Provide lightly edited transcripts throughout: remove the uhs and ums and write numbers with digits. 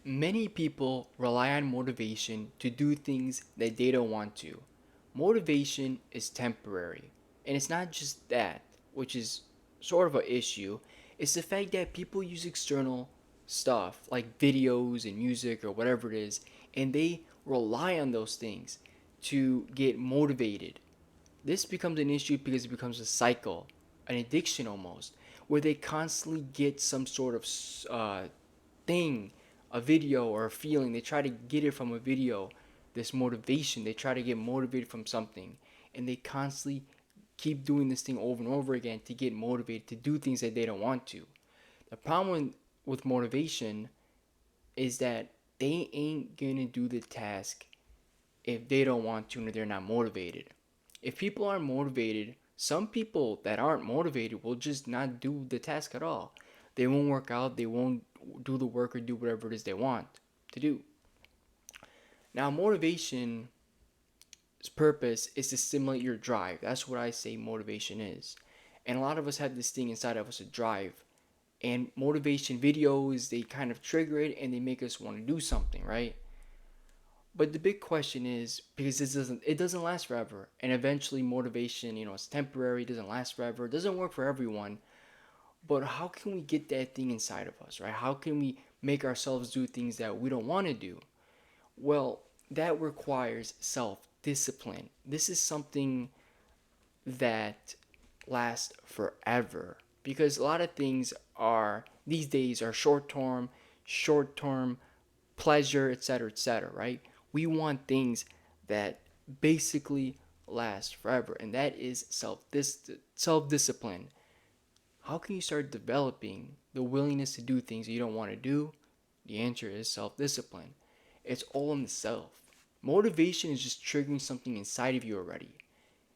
Many people rely on motivation to do things that they don't want to. Motivation is temporary. And it's not just that, which is sort of an issue. It's the fact that people use external stuff like videos and music or whatever it is, and they rely on those things to get motivated. This becomes an issue because it becomes a cycle, an addiction almost, where they constantly get some sort of thing, a video or a feeling. They try to get it from a video, this motivation. They try to get motivated from something, and they constantly keep doing this thing over and over again to get motivated to do things that they don't want to. The problem with motivation is that they ain't gonna do the task if they don't want to and they're not motivated. If people aren't motivated, some people that aren't motivated will just not do the task at all. They won't work out, they won't do the work or do whatever it is they want to do. Now, motivation's purpose is to stimulate your drive. That's what I say motivation is. And a lot of us have this thing inside of us, a drive. And motivation videos, they kind of trigger it and they make us want to do something, right? But the big question is because it doesn't last forever, and eventually motivation, it's temporary, it doesn't last forever, it doesn't work for everyone. But how can we get that thing inside of us, right? How can we make ourselves do things that we don't want to do? Well, that requires self-discipline. This is something that lasts forever because a lot of things are these days are short term pleasure, etc., right? We want things that basically last forever, and that is self discipline. How can you start developing the willingness to do things you don't want to do? The answer is self discipline. It's all in the self. Motivation is just triggering something inside of you already.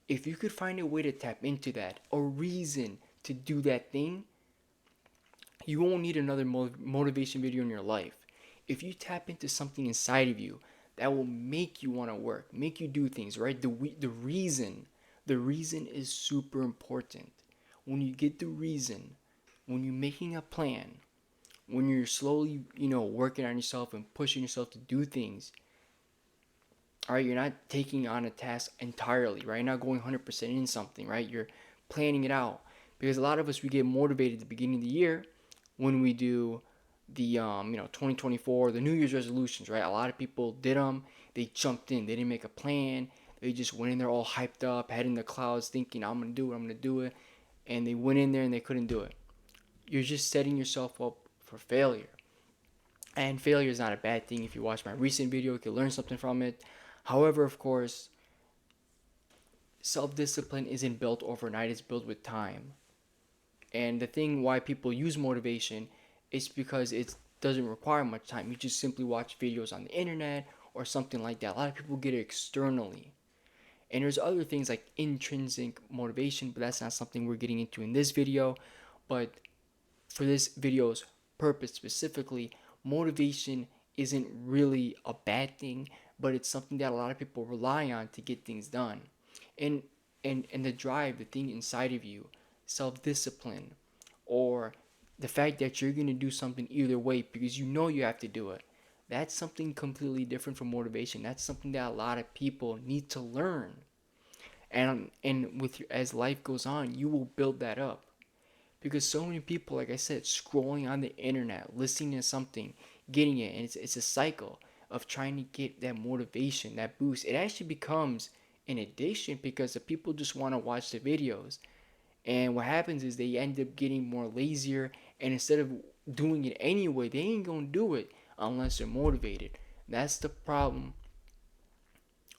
If you could find a way to tap into that, a reason to do that thing, you won't need another motivation video in your life. If you tap into something inside of you that will make you want to work, make you do things, right? The reason is super important. When you get the reason, when you're making a plan, when you're slowly, working on yourself and pushing yourself to do things, all right, you're not taking on a task entirely, right? You're not going 100% in something, right? You're planning it out. Because a lot of us, we get motivated at the beginning of the year when we do the 2024, the New Year's resolutions, right? A lot of people did them. They jumped in. They didn't make a plan. They just went in there all hyped up, head in the clouds, thinking, I'm going to do it, I'm going to do it. And they went in there and they couldn't do it. You're just setting yourself up for failure. And failure is not a bad thing. If you watch my recent video, you can learn something from it. However, of course, self-discipline isn't built overnight. It's built with time. And the thing why people use motivation is because it doesn't require much time. You just simply watch videos on the internet or something like that. A lot of people get it externally. And there's other things like intrinsic motivation, but that's not something we're getting into in this video. But for this video's purpose specifically, motivation isn't really a bad thing, but it's something that a lot of people rely on to get things done. And and the drive, the thing inside of you, self-discipline, or the fact that you're going to do something either way because you know you have to do it. That's something completely different from motivation. That's something that a lot of people need to learn. And as life goes on, you will build that up. Because so many people, like I said, scrolling on the internet, listening to something, getting it, and it's a cycle of trying to get that motivation, that boost. It actually becomes an addiction because the people just want to watch the videos. And what happens is they end up getting more lazier, and instead of doing it anyway, they ain't gonna do it unless they're motivated. That's the problem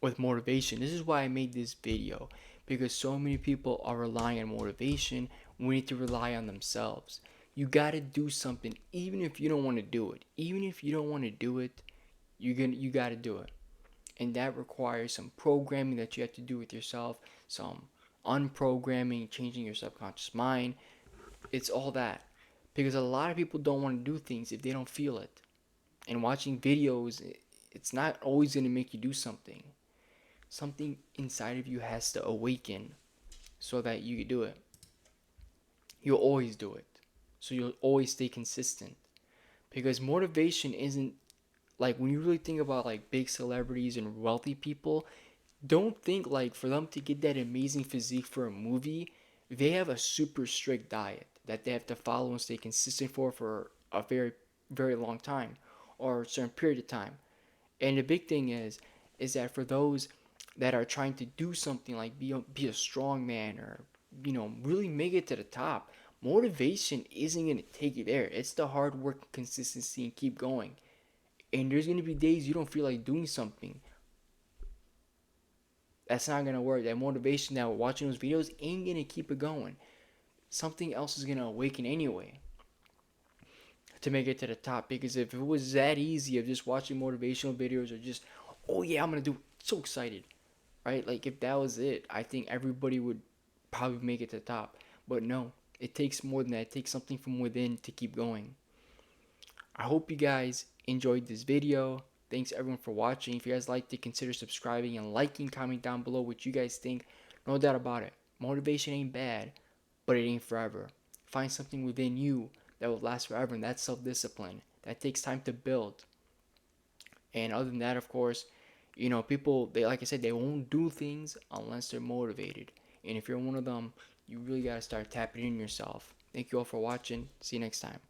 with motivation. This is why I made this video, because so many people are relying on motivation. We need to rely on themselves. You gotta do something, even if you don't want to do it. Even if you don't want to do it, you gotta do it, and that requires some programming that you have to do with yourself, some unprogramming, changing your subconscious mind. It's all that, because a lot of people don't want to do things if they don't feel it. And watching videos, it's not always going to make you do something. Something inside of you has to awaken so that you can do it. You'll always do it. So you'll always stay consistent. Because motivation isn't Like when you really think about like big celebrities and wealthy people, don't think like for them to get that amazing physique for a movie, they have a super strict diet that they have to follow and stay consistent for a very long time or a certain period of time. And the big thing is that for those that are trying to do something like be a strong man or really make it to the top, motivation isn't going to take you there. It's the hard work, consistency, and keep going. And there's going to be days you don't feel like doing something. That's not going to work. That motivation that watching those videos ain't going to keep it going. Something else is going to awaken anyway to make it to the top. Because if it was that easy of just watching motivational videos or just, oh yeah, I'm going to do it, so excited, right? Like if that was it, I think everybody would probably make it to the top. But no, it takes more than that. It takes something from within to keep going. I hope you guys enjoyed this video. Thanks everyone for watching. If you guys liked it, consider subscribing and liking, comment down below what you guys think. No doubt about it. Motivation ain't bad, but it ain't forever. Find something within you that will last forever, and that's self-discipline. That takes time to build. And other than that, of course, people, they, like I said, they won't do things unless they're motivated. And if you're one of them, you really gotta start tapping in yourself. Thank you all for watching. See you next time.